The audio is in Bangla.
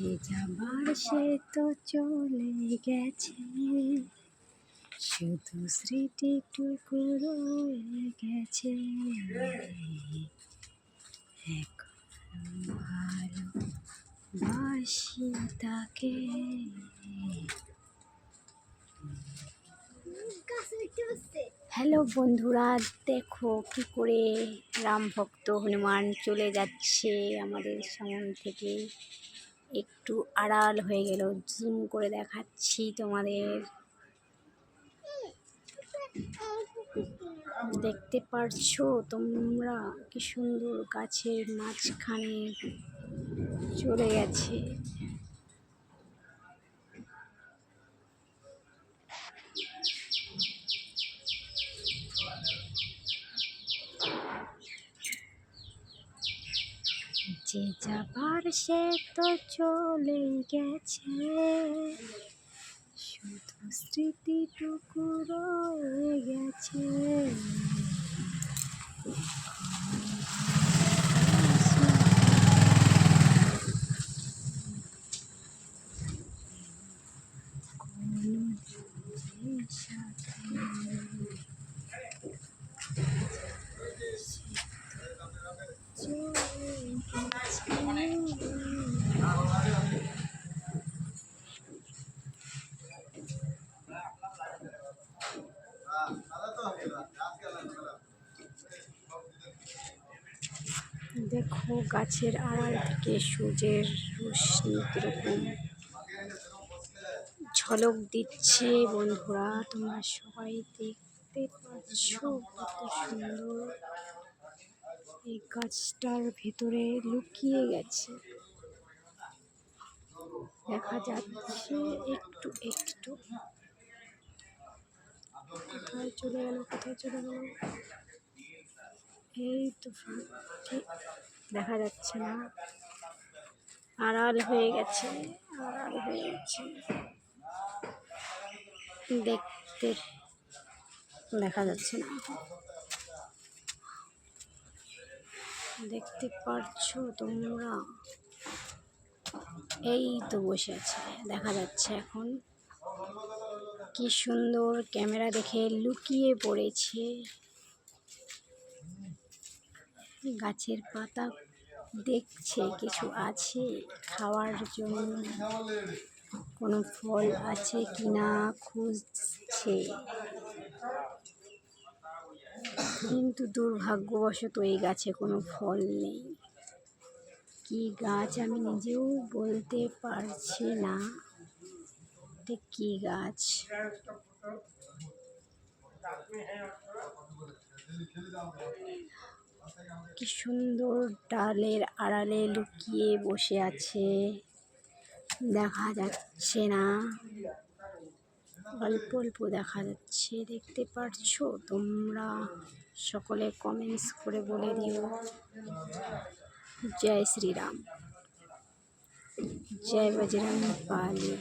যে যাবার সে তো চলে গেছে, শুধু স্মৃতিটুকু রয়ে গেছে। এখন ভালোবাসি তাকে। হ্যালো বন্ধুরা, দেখো কি করে রাম ভক্ত হনুমান চলে যাচ্ছে আমাদের সামনে থেকে। একটু আড়াল হয়ে গেল, জুম করে দেখাচ্ছি তোমাদের। দেখতে পারছো তোমরা কি সুন্দর গাছের মাঝখানে চলে গেছে। যে যাবার সে তো চলে গেছে, শুধু স্মৃতিটুকু রয়ে গেছে। দেখো গাছের আড়াল থেকে সূর্যের রশ্মি কিরকম ঝলক দিচ্ছে। বন্ধুরা তোমরা সবাই দেখতে পাচ্ছ কত সুন্দর এই গাছটার ভেতরে লুকিয়ে গেছে, দেখা যাচ্ছে একটু একটু। কোথায় চলে গেল, কোথায় চলে গেল? এই তো ঠিক দেখা যাচ্ছে না, আড়াল হয়ে গেছে, আড়াল হয়ে গেছে। দেখতে দেখা যাচ্ছে না, দেখতে পারছো তোমরা? এই তো বসে আছে, দেখা যাচ্ছে এখন। কি সুন্দর ক্যামেরা দেখে লুকিয়ে পড়েছে। গাছের পাতা দেখছে কিছু আছে খাওয়ার জন্য, কোনো ফল আছে কিনা খুঁজছে, কিন্তু দুর্ভাগ্যবশত এই গাছে কোনো ফল নেই। কি গাছ আমি নিজেও বলতে পারছি না কি গাছ। কি সুন্দর ডালের আড়ালে লুকিয়ে বসে আছে, দেখা যাচ্ছে না, অল্প অল্প দেখা যাচ্ছে। দেখতে পারছো তোমরা? সকলে কমেন্টস করে বলে দিও জয় শ্রীরাম, জয় বজরং বলী।